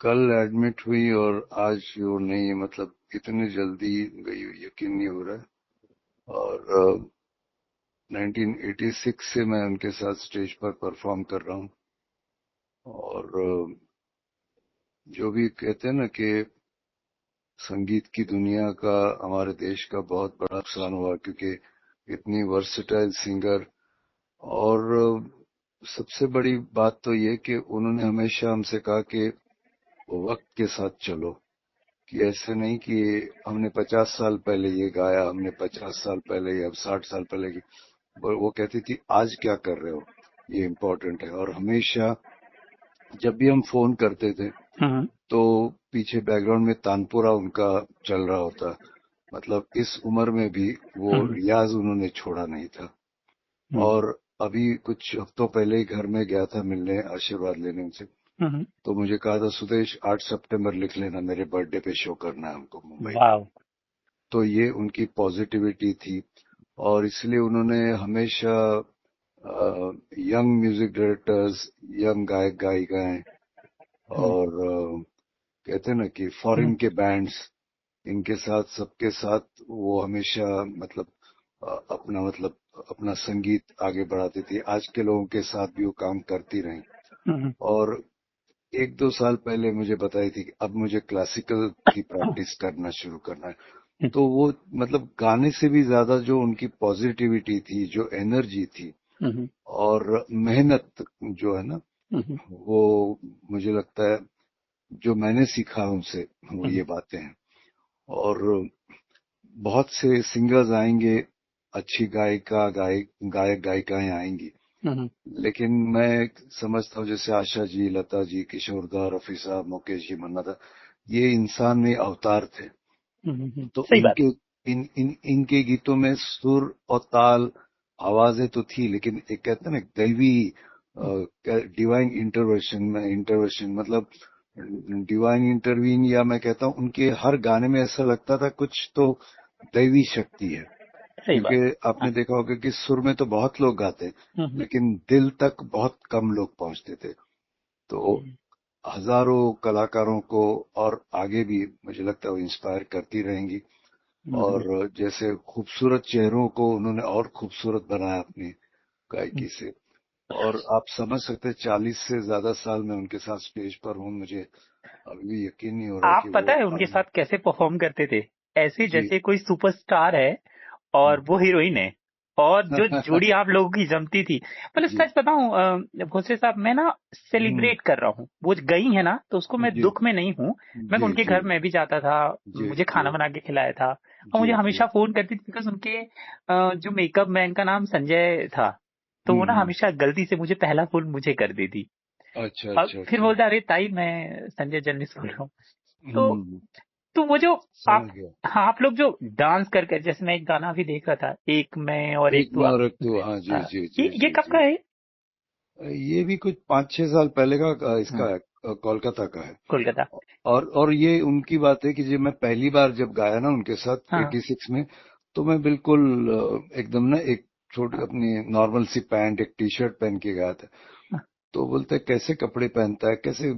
कल एडमिट हुई और आज वो नहीं, मतलब इतनी जल्दी गई हुई, यकीन नहीं हो रहा है। और 1986 से मैं उनके साथ स्टेज पर परफॉर्म कर रहा हूँ। और जो भी कहते हैं ना कि संगीत की दुनिया का, हमारे देश का बहुत बड़ा नुकसान हुआ, क्योंकि इतनी वर्सेटाइल सिंगर। और सबसे बड़ी बात तो ये कि उन्होंने हमेशा हमसे कहा कि वक्त के साथ चलो, कि ऐसे नहीं कि हमने 50 साल पहले ये गाया, हमने 50 साल पहले, अब 60 साल पहले की। वो कहती थी आज क्या कर रहे हो, ये इम्पोर्टेंट है। और हमेशा जब भी हम फोन करते थे हम्म। तो पीछे बैकग्राउंड में तानपुरा उनका चल रहा होता। मतलब इस उम्र में भी वो हम्म। रियाज उन्होंने छोड़ा नहीं था। हम्म। और अभी कुछ हफ्तों पहले ही घर में गया था मिलने, आशीर्वाद लेने उनसे। हम्म। तो मुझे कहा था, सुदेश 8 सितंबर लिख लेना, मेरे बर्थडे पे शो करना है हमको मुंबई में। वाह। तो ये उनकी पॉजिटिविटी थी। और इसलिए उन्होंने हमेशा यंग म्यूजिक डायरेक्टर्स, यंग गायक गायिकाएं, हम्म। और कहते हैं ना कि हम्म। फॉरेन के बैंड्स, इनके साथ, सबके साथ वो हमेशा, मतलब अपना, मतलब अपना संगीत आगे बढ़ाती थी। आज के लोगों के साथ भी वो काम करती रही। हम्म। और 1-2 साल पहले मुझे बताई थी कि अब मुझे क्लासिकल की प्रैक्टिस करना शुरू करना है। तो वो, मतलब गाने से भी ज्यादा जो उनकी पॉजिटिविटी थी, जो एनर्जी थी, हम्म। और मेहनत जो है ना, हम्म। वो मुझे लगता है जो मैंने सीखा उनसे, वो हम्म। ये बातें हैं। और बहुत से सिंगर्स आएंगे, अच्छी गायक गायिकाएं आएंगी, हम्म। लेकिन मैं समझता हूँ जैसे आशा जी, लता जी, किशोर दा, रफी साहब, मुकेश जी, मन्ना दा, ये इंसान में अवतार थे। तो सही बात इनके इनके गीतों में सुर और ताल, आवाजें तो थी, लेकिन एक कहते हैं ना दैवी, है। डिवाइन इंटरवेंशन, मतलब डिवाइन इंटरवीन, या मैं कहता हूँ उनके हर गाने में ऐसा लगता था कुछ तो दैवी शक्ति है। सही क्योंकि बात। हाँ। आपने देखा होगा कि सुर में तो बहुत लोग गाते, हम्म। लेकिन दिल तक बहुत कम लोग पहुंचते थे। तो हजारों कलाकारों को और आगे भी मुझे लगता है वो इंस्पायर करती रहेंगी। हम्म। और जैसे खूबसूरत चेहरों को उन्होंने और खूबसूरत बनाया अपनी गायकी से। और आप समझ सकते हैं, 40 से ज्यादा साल मैं उनके साथ स्टेज पर हूँ, मुझे अभी भी यकीन नहीं हो रहा है आप कि पता वो है उनके आज। साथ कैसे परफॉर्म करते थे? ऐसे जी। जैसे कोई सुपरस्टार है और वो हीरोइन है, और जो जोड़ी आप लोगों की जमती थी। मतलब जी। सच बताऊं भोसले साहब, मैं ना हम्म। सेलिब्रेट कर रहा हूँ, वो गई है ना, तो उसको मैं जी दुख में नहीं हूँ। मैं जी उनके जी घर में भी जाता था, जी मुझे जी खाना बना के खिलाया था, और जी मुझे जी। हमेशा फोन करती थी, बिकॉज उनके जो मेकअप मैन का नाम संजय था, तो वो ना हम्म। हमेशा गलती से मुझे पहला फोन मुझे कर देती। अच्छा और अच्छा फिर अच्छा। बोलता, अरे ताई मैं संजय जर्नलिस्ट बोल रहा हूँ। तो हम्म। तो वो जो आप, समझ गया। हाँ, आप लोग जो डांस करके, जैसे मैं एक गाना भी देख रहा था, एक मैं और एक एक तू में और एक तो, हाँ जी जी जी ये जी कब का जी। है? ये भी कुछ 5-6 साल पहले का, हाँ, इसका है, कोलकाता का है। कोलकाता। और ये उनकी बात है कि जब मैं पहली बार जब गाया ना उनके साथ हाँ। 86 में, तो मैं बिल्कुल एकदम ना एक छोटी अपनी नॉर्मल सी पैंट, एक टी शर्ट पहन के गाया था। हाँ। तो बोलते हैं कैसे कपड़े पहनता है, कैसे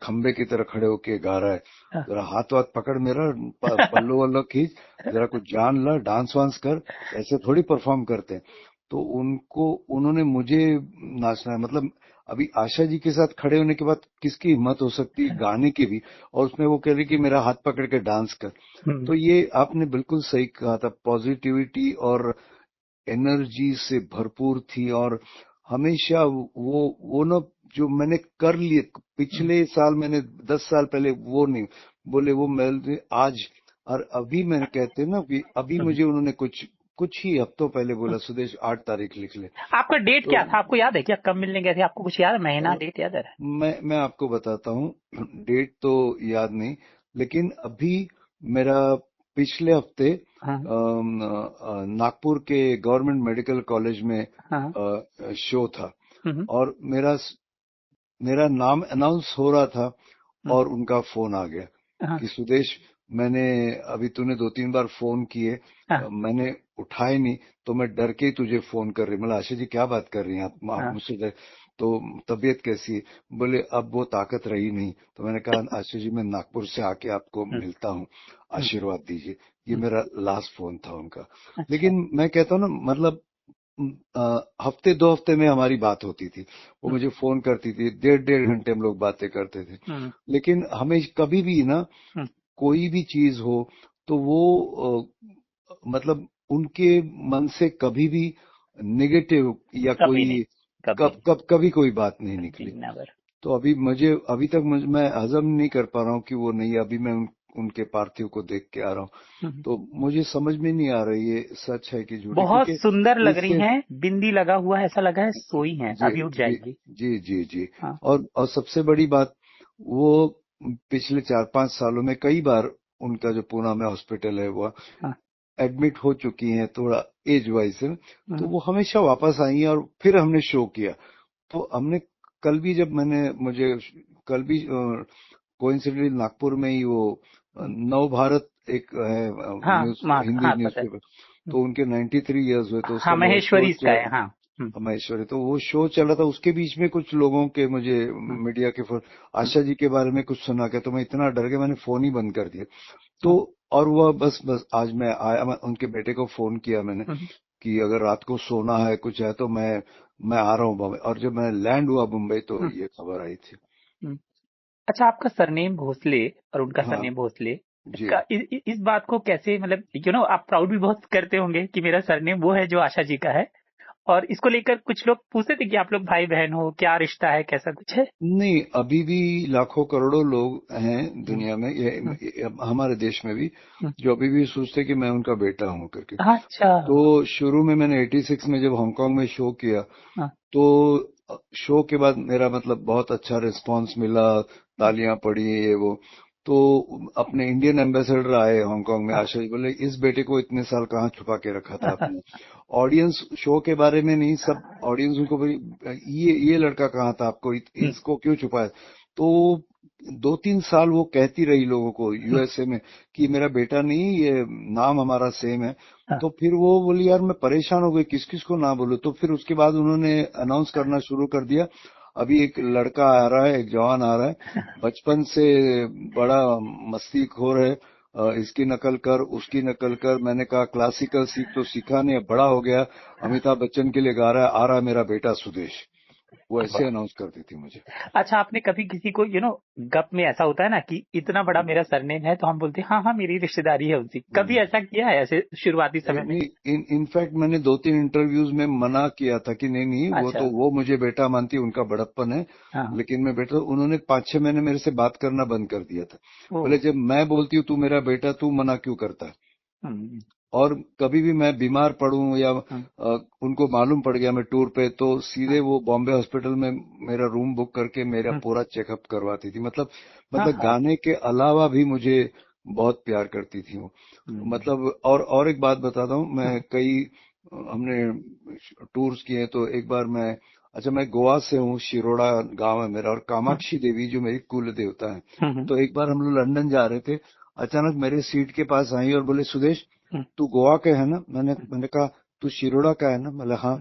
खंबे की तरह खड़े होके गा रहा है, हाँ। जरा हाथ वाथ पकड़ मेरा, पल्लू वल्लो खींच, जरा कुछ जान ला, डांस वांस कर, ऐसे थोड़ी परफॉर्म करते हैं। तो उन्होंने मुझे नाचना है, मतलब अभी आशा जी के साथ खड़े होने के बाद किसकी हिम्मत हो सकती है गाने की भी, और उसमें वो कह रही कि मेरा हाथ पकड़ के डांस कर। हम्म। तो ये आपने बिल्कुल सही कहा था, पॉजिटिविटी और एनर्जी से भरपूर थी। और हमेशा वो ना, जो मैंने कर लिए हम्म। पिछले साल, मैंने 10 साल पहले वो नहीं बोले, वो मैं आज, और अभी मैंने कहते हैं ना कि अभी हम्म। मुझे उन्होंने कुछ ही हफ्तों पहले बोला, सुदेश 8 तारीख लिख ले। आपका डेट तो क्या था, आपको याद है क्या? कब मिलने गए थे? आपको कुछ याद है? महीना, डेट याद है? मैं आपको बताता हूँ, डेट तो याद नहीं, लेकिन अभी मेरा पिछले हफ्ते हाँ। नागपुर के गवर्नमेंट मेडिकल कॉलेज में हाँ। शो था। हम्म। और मेरा नाम अनाउंस हो रहा था, हम्म। और उनका फोन आ गया हाँ। कि सुदेश, मैंने अभी तूने 2-3 बार फोन किए, हाँ। मैंने उठाए नहीं, तो मैं डर के ही तुझे फोन कर रही। मतलब आशा जी क्या बात कर रही हैं आप हाँ। मुझसे डर। तो तबीयत कैसी है? बोले अब वो ताकत रही नहीं। तो मैंने कहा आशीष जी मैं नागपुर से आके आपको हम्म, मिलता हूँ, हम्म, आशीर्वाद दीजिए। ये हम्म, मेरा लास्ट फोन था उनका। अच्छा। लेकिन मैं कहता हूँ ना, मतलब हफ्ते 2 हफ्ते में हमारी बात होती थी। वो हम्म, मुझे फोन करती थी, 1.5 1.5 घंटे हम लोग बातें करते थे। हम्म, लेकिन हमें कभी भी ना हम्म, कोई भी चीज हो तो वो मतलब उनके मन से कभी भी निगेटिव या कभी नहीं, कोई कभी कभी कोई बात नहीं नहीं, निकली। नेवर। तो अभी तक मैं हजम नहीं कर पा रहा हूँ कि वो नहीं, अभी मैं उनके पार्थिव को देख के आ रहा हूँ। तो मुझे समझ में नहीं आ रही ये सच है कि झूठ है, बहुत क्योंकि सुंदर लग रही इससे हैं, बिंदी लगा हुआ है, ऐसा लगा है सोई हैं, जी अभी उठ जी जाएंगी। जी जी जी। हाँ, और सबसे बड़ी बात, वो पिछले 4 5 सालों में कई बार उनका जो पूना में हॉस्पिटल है वो हाँ, एडमिट हो चुकी हैं, थोड़ा एज वाइज है। तो हम्म, वो हमेशा वापस आई हैं और फिर हमने शो किया। तो हमने कल भी जब मैंने मुझे कल भी कोइंसिडेंटली नागपुर में ही वो हम्म, नव भारत एक है हाँ, न्यूज, हिंदी हाँ, पता है। न्यूज़पेपर। तो उनके 93 इयर्स हुए, तो हाँ, उसका वो शो महेश्वरी इसका है, हाँ। महेश्वरी, तो वो शो चला था। उसके बीच में कुछ लोगों के मुझे हम्म, मीडिया के हम्म, आशा जी के बारे में कुछ सुना के, तो मैं इतना डर गया, मैंने फोन ही बंद कर दिया। तो हम्म, और वह बस आज मैं आया, उनके बेटे को फोन किया मैंने हम्म, कि अगर रात को सोना है कुछ है तो मैं आ रहा हूँ बम्बई। और जब मैं लैंड हुआ मुंबई तो हम्म, ये खबर आई थी। हम्म। अच्छा, आपका सरनेम भोसले और उनका हाँ सरनेम भोसले, जी। इस बात को कैसे, मतलब आप प्राउड भी बहुत करते होंगे कि मेरा सरनेम वो है जो आशा जी का है। और इसको लेकर कुछ लोग पूछते थे कि आप लोग भाई बहन हो, क्या रिश्ता है, कैसा कुछ है? नहीं, अभी भी लाखों करोड़ों लोग हैं हम्म, दुनिया में, हम्म, ये हमारे देश में भी, हम्म। जो अभी भी सोचते कि मैं उनका बेटा हूं करके। अच्छा। तो शुरू में मैंने 86 में जब हांगकांग में शो किया, हाँ, तो शो के बाद मेरा मतलब बहुत अच्छा रिस्पांस मिला, तालियां पड़ी ये वो। तो अपने इंडियन एम्बेसडर आए हांगकांग में, हाँ, आशीष बोले इस बेटे को इतने साल कहाँ छुपा के रखा था हाँ, आपने। ऑडियंस शो के बारे में नहीं, सब ऑडियंस उनको बोली ये लड़का कहाँ था, आपको हम्म, इसको क्यों छुपाया। तो 2 3 साल वो कहती रही लोगों को हम्म, यूएसए में कि मेरा बेटा नहीं, ये नाम हमारा सेम है। हाँ, तो फिर वो बोली यार मैं परेशान हो गई, किस किस को ना बोलूं। तो फिर उसके बाद उन्होंने अनाउंस करना शुरू कर दिया, अभी एक लड़का आ रहा है, एक जवान आ रहा है, बचपन से बड़ा मस्तीखोर है, इसकी नकल कर उसकी नकल कर। मैंने कहा क्लासिकल सीख तो सीखा नहीं, अब बड़ा हो गया, अमिताभ बच्चन के लिए गा रहा है, आ रहा है मेरा बेटा सुदेश। वो ऐसे वाह। अनाउंस करती थी मुझे। अच्छा, आपने कभी किसी को गप में ऐसा होता है ना कि इतना बड़ा मेरा सरनेम है, तो हम बोलते हैं हाँ हाँ मेरी रिश्तेदारी है उनसे, कभी हम्म। ऐसा किया है ऐसे शुरुआती समय में? नहीं, इनफैक्ट मैंने 2 3 इंटरव्यूज में मना किया था कि नहीं नहीं, वो अच्छा। तो वो मुझे बेटा मानती है, उनका बड़प्पन है। हाँ। लेकिन मैं बेटा, उन्होंने 5 6 महीने मेरे से बात करना बंद कर दिया था। ओ। बोले जब मैं बोलती हूँ तू मेरा बेटा, तू मना क्यों करता है। हम्म, और कभी भी मैं बीमार पड़ूं या हम्म, उनको मालूम पड़ गया मैं टूर पे, तो सीधे हाँ, वो बॉम्बे हॉस्पिटल में मेरा रूम बुक करके मेरा हम्म, पूरा चेकअप करवाती थी। मतलब हाँ, हाँ, गाने के अलावा भी मुझे बहुत प्यार करती थी वो। हम्म, मतलब और एक बात बताता हूँ, मैं हम्म, कई हमने टूर्स किए। तो एक बार मैं, अच्छा मैं गोवा से हूँ, शिरोड़ा गांव है मेरा, और हम्म, कामाक्षी देवी जो मेरी कुल देवता है। हम्म, तो एक बार हम लोग लंदन जा रहे थे, अचानक मेरे सीट के पास आई और बोले सुदेश हम्म, तू गोवा का है ना। मैंने कहा तू शिरोड़ा का है ना। मैंने हाँ।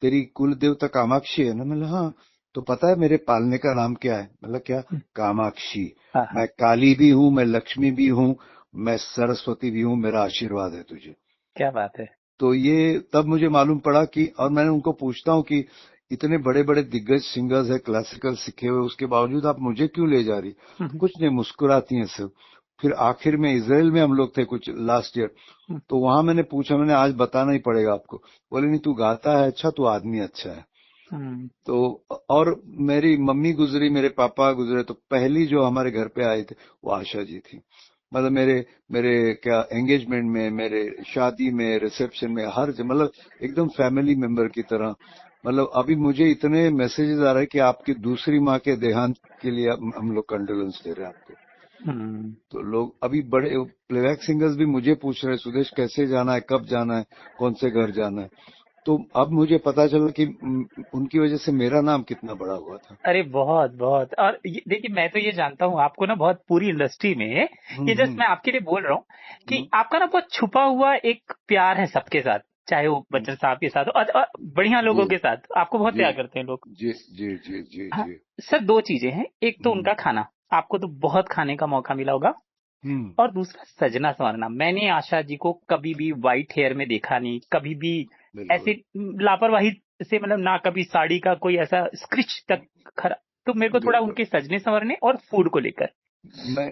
तेरी कुल देवता कामाक्षी है ना। मैंने हाँ। तो पता है मेरे पालने का नाम क्या है। मतलब क्या? हम्म, कामाक्षी। हाँ, हाँ, मैं काली भी हूँ, मैं लक्ष्मी भी हूँ, मैं सरस्वती भी हूँ, मेरा आशीर्वाद है तुझे। क्या बात है। तो ये तब मुझे मालूम पड़ा कि, और मैंने उनको पूछता हूँ कि इतने बड़े बड़े दिग्गज सिंगर्स है, क्लासिकल सीखे हुए, उसके बावजूद आप मुझे क्यों ले जा रही। हम्म, कुछ नहीं, मुस्कुराती हैं सब। फिर आखिर में इसराइल में हम लोग थे कुछ लास्ट ईयर। हम्म, तो वहां मैंने पूछा, मैंने आज बताना ही पड़ेगा आपको। बोले नहीं तू गाता है अच्छा, तू आदमी अच्छा है। हम्म, तो और मेरी मम्मी गुजरी, मेरे पापा गुजरे, तो पहली जो हमारे घर पे आए थे वो आशा जी थी। मतलब मेरे मेरे क्या एंगेजमेंट में, मेरे शादी में, रिसेप्शन में, हर मतलब एकदम फैमिली मेंबर की तरह। मतलब अभी मुझे इतने मैसेजेस आ रहे हैं कि आपकी दूसरी माँ के देहांत के लिए हम लोग कंडोलेंस दे रहे हैं आपको। हम्म। तो लोग अभी बड़े प्लेबैक सिंगर्स भी मुझे पूछ रहे हैं सुदेश कैसे जाना है, कब जाना है, कौन से घर जाना है। तो अब मुझे पता चला कि उनकी वजह से मेरा नाम कितना बड़ा हुआ था। अरे बहुत बहुत, और देखिए मैं तो ये जानता हूँ आपको ना, बहुत पूरी इंडस्ट्री में ये जस्ट हम्म। मैं आपके लिए बोल रहा हूँ कि हम्म, आपका ना बहुत छुपा हुआ एक प्यार है सबके साथ। चाहे वो बच्चन साहब के साथ हो और बढ़िया लोगों जी के साथ, आपको बहुत जी प्यार करते हैं लोग। जी जी जी जी हाँ जी। सर, दो चीजें हैं, एक तो हम्म उनका खाना, आपको तो बहुत खाने का मौका मिला होगा, हम्म। और दूसरा सजना संवरना। मैंने आशा जी को कभी भी व्हाइट हेयर में देखा नहीं, कभी भी बिल्कुल ऐसे लापरवाही से, मतलब ना कभी साड़ी का कोई ऐसा स्क्रिच तक खरा। तो मेरे को थोड़ा बिल्कुल। उनके सजने संवरने और फूड को लेकर। मैं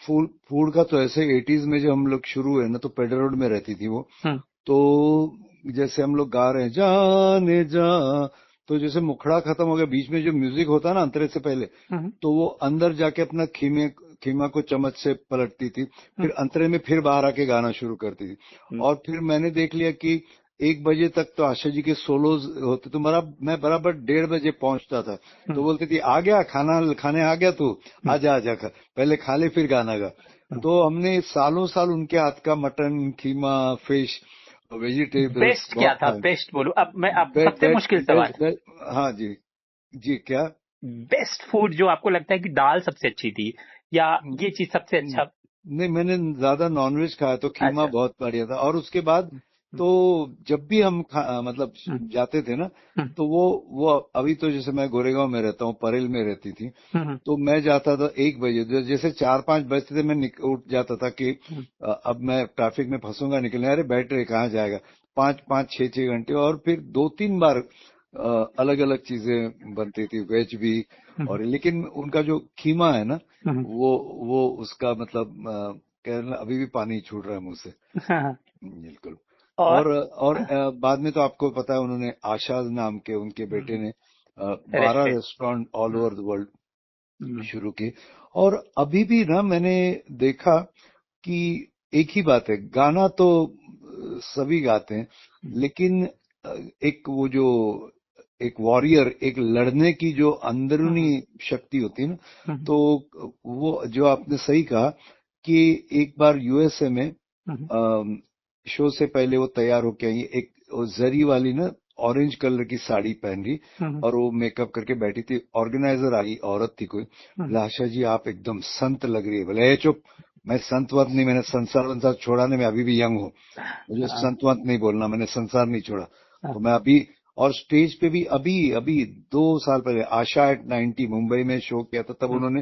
फूड फूड का तो ऐसे 80s में जब हम लोग शुरू हुए ना, तो पेडर रोड में रहती थी वो। हम्म तो जैसे हम लोग गा रहे हैं जाने जा, तो जैसे मुखड़ा खत्म हो गया, बीच में जो म्यूजिक होता है ना अंतरे से पहले, हम्म तो वो अंदर जाके अपना खीमा को चम्मच से पलटती थी, हम्म फिर अंतरे में फिर बाहर आके गाना शुरू करती थी। हम्म और फिर मैंने देख लिया कि 1 बजे तक तो आशा जी के सोलोज होते, तो मैं बराबर 1:30 बजे पहुंचता था। तो हम्म बोलती थी आ गया खाना खाने, आ गया तू, हम्म आजा आजा खा, पहले खा ले फिर गाना गा। हम्म। तो हमने सालों साल उनके हाथ का मटन, खीमा, फिश, वेजिटेबल्स बेस्ट क्या बहुत था, खाए। बेस्ट बोलो, अब मैं आपको बेस्ट सबसे बेस्ट मुश्किल सवाल, बेस्ट बेस्ट। हाँ जी। जी क्या? बेस्ट फूड जो आपको लगता है कि दाल सबसे अच्छी थी, या ये चीज सबसे हम्म, अच्छा। नहीं, मैंने ज्यादा नॉनवेज खाया, तो खीमा अच्छा। बहुत बढ़िया था। और उसके बाद हम्म तो जब भी हम मतलब हम्म जाते थे ना, हम्म तो वो अभी तो जैसे मैं गोरेगांव में रहता हूँ, परेल में रहती थी, हम्म तो मैं जाता था 1 बजे, जैसे 4-5 बजते थे, मैं उठ जाता था कि हम्म अब मैं ट्रैफिक में फंसूंगा निकलने, अरे बैटरी कहाँ जाएगा, 5-5 6-6 घंटे। और फिर 2-3 बार अलग अलग चीजें बनती थी, वेज भी। हम्म और लेकिन उनका जो खीमा है ना, हम्म, वो उसका मतलब कहना अभी भी पानी छूट रहा है मुंह से। हाँ, हाँ। बिल्कुल। और और बाद में तो आपको पता है, उन्होंने आशा नाम के उनके बेटे ने 12 restaurant. Restaurant all over the world hmm शुरू किए। और अभी भी ना मैंने देखा कि एक ही बात है, गाना तो सभी गाते हैं, लेकिन एक वो जो एक वॉरियर, एक लड़ने की जो अंदरूनी हम्म शक्ति होती है ना, हम्म तो वो जो आपने सही कहा कि एक बार यूएसए में हम्म शो से पहले वो तैयार होके आई, एक वो जरी वाली ना ऑरेंज कलर की साड़ी पहन रही, हम्म और वो मेकअप करके बैठी थी। ऑर्गेनाइजर आई, औरत थी कोई, हम्म बोले आशा जी आप एकदम संत लग रही है। बोले ए चुप, मैं संत वंत नहीं, मैंने संसार वंसार छोड़ा नहीं, मैं अभी भी यंग हूँ, मुझे हाँ, संत वंत नहीं बोलना, मैंने संसार नहीं छोड़ा। हाँ, तो मैं अभी, और स्टेज पे भी अभी अभी 2 साल पहले आशा एट 90 मुंबई में शो किया था, तब हम्म उन्होंने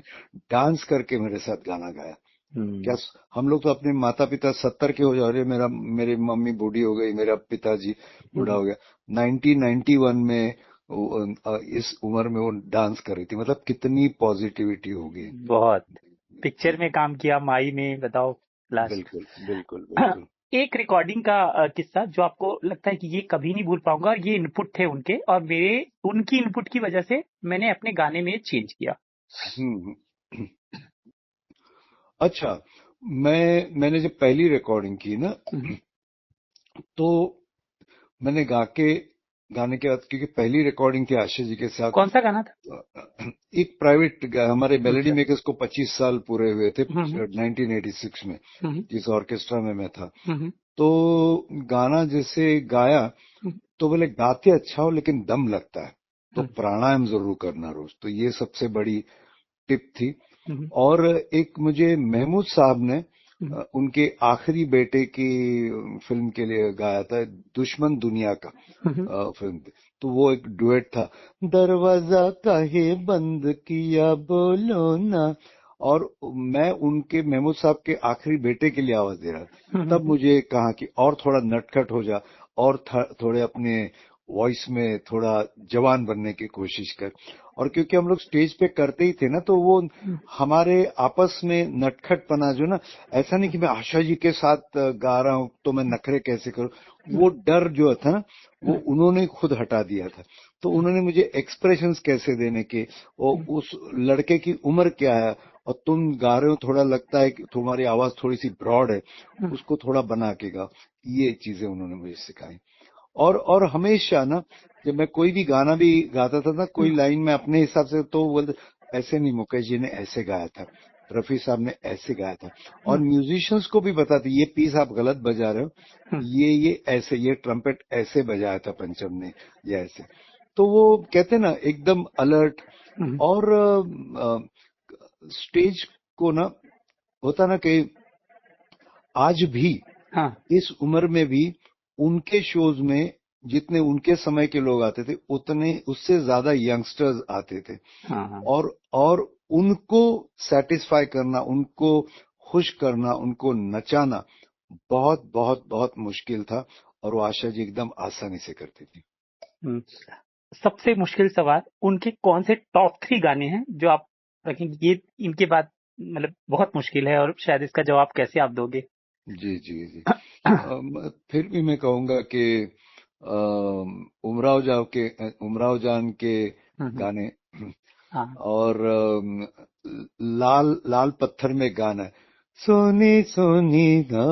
डांस करके मेरे साथ गाना गाया। क्या हम्म हम लोग तो अपने माता पिता 70 के हो जा रहे, मेरी मम्मी बूढ़ी हो गई, मेरा पिताजी बूढ़ा हम्म, हो गया, 1991 में इस उम्र में वो डांस कर रही थी, मतलब कितनी पॉजिटिविटी होगी। बहुत। पिक्चर जी। में काम किया, माई में बताओ, लास्ट। बिल्कुल बिल्कुल बिल्कुल। एक रिकॉर्डिंग का किस्सा जो आपको लगता है कि ये कभी नहीं भूल पाऊंगा, और ये इनपुट थे उनके, और मेरे उनकी इनपुट की वजह से मैंने अपने गाने में चेंज किया। हम्म। अच्छा, मैंने जब पहली रिकॉर्डिंग की ना, हम्म, तो मैंने गाने के बाद, क्योंकि पहली रिकॉर्डिंग थी आशीष जी के साथ, कौन सा गाना था? एक प्राइवेट, हमारे मेलोडी अच्छा। मेकर्स को 25 साल पूरे हुए थे हम्म 1986 में, हम्म जिस ऑर्केस्ट्रा में मैं था। हम्म तो गाना जैसे गाया, हम्म तो बोले गाते अच्छा हो लेकिन दम लगता है, तो हम्म प्राणायाम जरूर करना रोज, तो ये सबसे बड़ी टिप थी। हम्म और एक मुझे महमूद साहब ने हम्म उनके आखिरी बेटे की फिल्म के लिए गाया था, दुश्मन दुनिया का हम्म फिल्म थी। तो वो एक डुएट था, दरवाजा काहे बंद किया बोलो ना। और मैं उनके महमूद साहब के आखिरी बेटे के लिए आवाज दे रहा था। तब हम्म मुझे कहा कि और थोड़ा नटखट हो जा, और थोड़े अपने वॉइस में थोड़ा जवान बनने की कोशिश कर। और क्योंकि हम लोग स्टेज पे करते ही थे ना, तो वो हमारे आपस में नटखटपना जो ना, ऐसा नहीं कि मैं आशा जी के साथ गा रहा हूं तो मैं नखरे कैसे करूं, वो डर जो था ना, वो उन्होंने खुद हटा दिया था। तो उन्होंने मुझे एक्सप्रेशंस कैसे देने के, वो उस लड़के की उम्र क्या है, और तुम गा रहे हो, थोड़ा लगता है कि तुम्हारी आवाज थोड़ी सी ब्रॉड है, उसको थोड़ा बना के गाओ, ये चीजें उन्होंने मुझे सिखाई। और हमेशा ना, जब मैं कोई भी गाना भी गाता था ना, कोई लाइन में अपने हिसाब से, तो बोलते ऐसे नहीं, मुकेश जी ने ऐसे गाया था, रफी साहब ने ऐसे गाया था। और म्यूजिशियंस को भी बताते, ये पीस आप गलत बजा रहे हो, ये ऐसे, ये ट्रम्पेट ऐसे बजाया था पंचम ने, या ऐसे। तो वो कहते ना एकदम अलर्ट। और स्टेज को ना, होता ना कि आज भी हाँ। इस उम्र में भी उनके शोज में जितने उनके समय के लोग आते थे उतने उससे ज्यादा यंगस्टर्स आते थे। हाँ हाँ और उनको सेटिस्फाई करना, उनको खुश करना, उनको नचाना बहुत बहुत बहुत मुश्किल था, और वो आशा जी एकदम आसानी से करती थी। हम्म, सबसे मुश्किल सवाल, उनके कौन से टॉप 3 गाने हैं जो आप रखेंगे, ये इनके बाद मतलब बहुत मुश्किल है और शायद इसका जवाब कैसे आप दोगे? जी जी जी। फिर भी मैं कहूंगा कि उमराव जान के हम्म, गाने, हाँ और लाल लाल पत्थर में गाना है, सोनी सोनी दा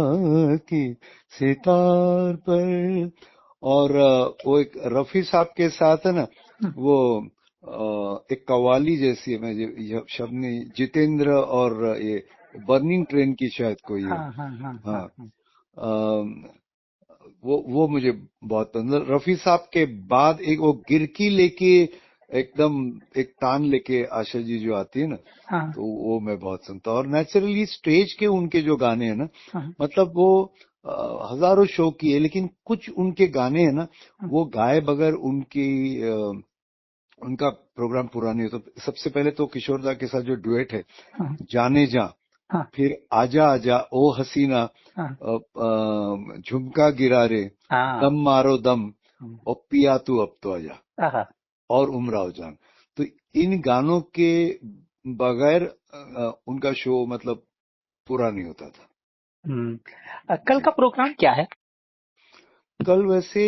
की सितार पर। और वो एक रफी साहब के साथ है ना, वो एक कव्वाली जैसी है, मैं ये शब्द नहीं, जितेंद्र और ये बर्निंग ट्रेन की शायद कोई है। हाँ हाँ हाँ हाँ हाँ। हाँ। वो मुझे बहुत पसंद। रफी साहब के बाद एक वो गिरकी लेके, एकदम एक तान लेके आशा जी जो आती है ना, हाँ तो वो मैं बहुत सुनता हूँ। और नेचुरली स्टेज के उनके जो गाने हैं ना, हाँ मतलब वो हजारों शो किए, लेकिन कुछ उनके गाने हैं ना, हाँ वो गाए बगैर उनका प्रोग्राम पूरा नहीं होता। सबसे पहले तो किशोर दा के साथ जो डुएट है, हाँ जाने जा, हाँ फिर आजा आजा ओ हसीना, हाँ झुमका गिरा रे, हाँ, दम मारो दम, हम्म, और पिया तू अब तो आजा, आहा, और उमराव जान। तो इन गानों के बगैर उनका शो मतलब पूरा नहीं होता था। कल जी। का प्रोग्राम क्या है? कल वैसे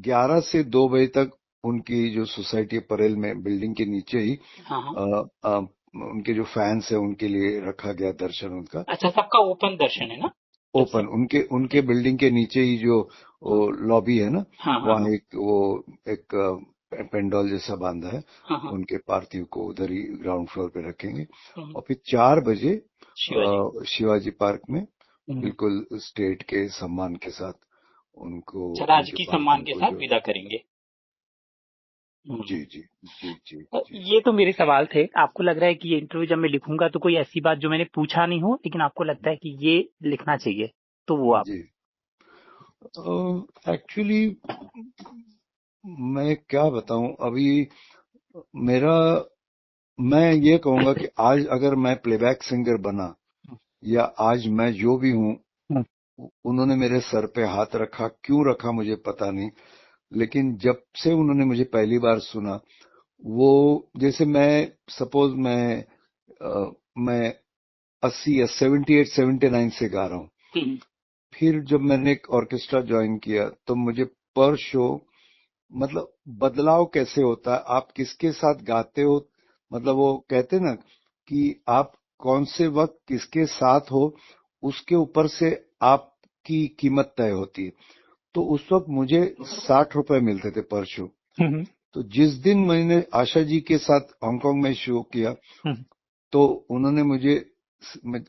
11 से 2 बजे तक उनकी जो सोसाइटी परेल में बिल्डिंग के नीचे ही हाँ हाँ। अ, अ, उनके जो फैंस है उनके लिए रखा गया दर्शन उनका अच्छा, सबका ओपन दर्शन है ना? ओपन। उनके उनके बिल्डिंग के नीचे ही जो हाँ लॉबी है ना, हाँ हाँ वहाँ हाँ एक पेंडोल जैसा बांधा है। हाँ हाँ, उनके पार्थिव को उधर ही ग्राउंड फ्लोर पे रखेंगे, हम्म, और फिर 4 बजे शिवाजी। शिवाजी पार्क में हम्म, बिल्कुल स्टेट के सम्मान के साथ उनको, अच्छा, उनके राजकीय सम्मान पार्थिव के को साथ जो। विदा करेंगे। जी हम्म। जी जी जी जी। ये तो मेरे सवाल थे। आपको लग रहा है कि ये इंटरव्यू जब मैं लिखूंगा तो कोई ऐसी बात जो मैंने पूछा नहीं हो लेकिन आपको लगता है कि ये लिखना चाहिए, तो वो आप? जी एक्चुअली मैं क्या बताऊं अभी। मेरा मैं ये कहूंगा कि आज अगर मैं प्लेबैक सिंगर बना, या आज मैं जो भी हूं, हम्म, उन्होंने मेरे सर पे हाथ रखा, क्यों रखा मुझे पता नहीं, लेकिन जब से उन्होंने मुझे पहली बार सुना, वो जैसे सपोज मैं 80 या 78 79 से गा रहा हूं, हम्म, फिर जब मैंने एक ऑर्केस्ट्रा ज्वाइन किया तो मुझे पर शो मतलब बदलाव कैसे होता है, आप किसके साथ गाते हो, मतलब वो कहते ना कि आप कौन से वक्त किसके साथ हो, उसके ऊपर से आपकी कीमत तय होती है। तो उस वक्त मुझे 60 रुपए मिलते थे पर शो। हम्म, तो जिस दिन मैंने आशा जी के साथ हांगकांग में शो किया, हम्म, तो उन्होंने मुझे,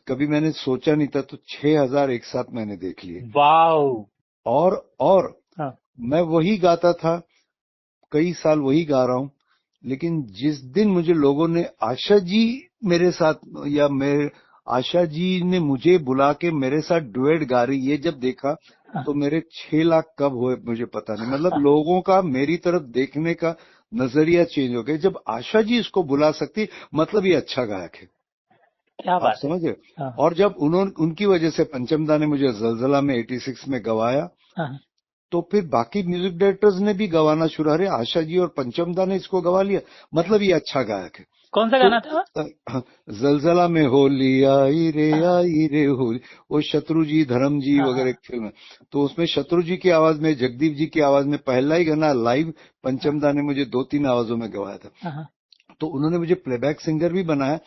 कभी मैंने सोचा नहीं था, तो 6,000 एक साथ मैंने देख लिए। वाओ, और हाँ, मैं वही गाता था, कई साल वही गा रहा हूं, लेकिन जिस दिन मुझे लोगों ने आशा जी मेरे साथ, या मेरे आशा जी ने मुझे बुला के मेरे साथ डुएट गा रही, ये जब देखा, हाँ, तो मेरे 6 लाख कब हुए मुझे पता नहीं। मतलब हाँ, लोगों का मेरी तरफ देखने का नजरिया चेंज हो गया। जब आशा जी इसको बुला सकती, मतलब ये अच्छा गायक है। क्या आप बात है। समझ रहे? हाँ और जब उनकी वजह से पंचमदा ने मुझे जलजला में 86 में गवाया, हाँ, तो फिर बाकी म्यूजिक डायरेक्टर्स ने भी गवाना शुरू, अरे आशा जी और पंचमदा ने इसको गवा लिया, मतलब ये अच्छा गायक है। कौन सा तो गाना था? जलजला में होली हाँ आई रे होली, वो शत्रु जी धर्म जी हाँ वगैरह हाँ एक फिल्म है। तो उसमें शत्रु जी की आवाज में, जगदीप जी की आवाज में पहला ही गाना लाइव पंचमदा ने मुझे 2 3 आवाजों में गवाया था। हाँ हाँ तो उन्होंने मुझे प्लेबैक सिंगर भी बनाया,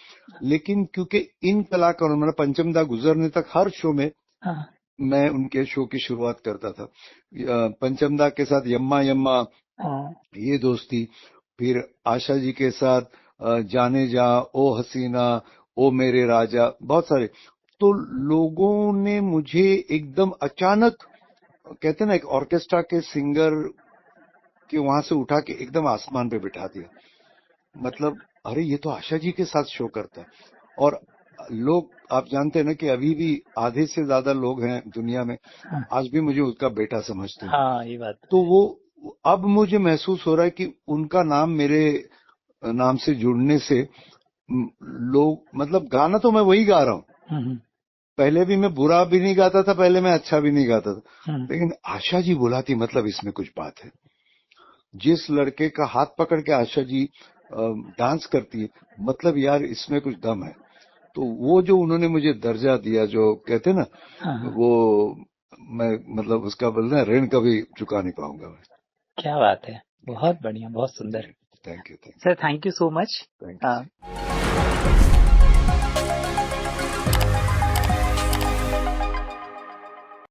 लेकिन क्योंकि इन कलाकारों, मतलब पंचमदा गुजरने तक हर शो में हाँ मैं उनके शो की शुरुआत करता था। पंचमदा के साथ यम्मा यम्मा, हाँ, ये दोस्ती, फिर आशा जी के साथ जाने जा, ओ हसीना, ओ मेरे राजा, बहुत सारे। तो लोगों ने मुझे एकदम अचानक, कहते ना, एक ऑर्केस्ट्रा के सिंगर के वहां से उठा के एकदम आसमान पे बिठा दिया। मतलब अरे ये तो आशा जी के साथ शो करता है। और लोग, आप जानते हैं ना कि अभी भी आधे से ज्यादा लोग हैं दुनिया में हाँ, आज भी मुझे उसका बेटा समझते हैं। हाँ, ये बात तो तो है। वो अब मुझे महसूस हो रहा है कि उनका नाम मेरे नाम से जुड़ने से लोग, मतलब गाना तो मैं वही गा रहा हूँ, हम्म, पहले भी मैं बुरा भी नहीं गाता था, पहले मैं अच्छा भी नहीं गाता था, हम्म, लेकिन आशा जी बुलाती, मतलब इसमें कुछ बात है। जिस लड़के का हाथ पकड़ के आशा जी डांस करती है, मतलब यार इसमें कुछ दम है। तो वो जो उन्होंने मुझे दर्जा दिया, जो कहते हैं ना, हाँ, हाँ, वो मैं, मतलब उसका बोलना है, ऋण कभी चुका नहीं पाऊंगा मैं। क्या बात है। बहुत बढ़िया, बहुत जी, सुंदर। Thank you, thank sir, thank you so much. You, thank you ji.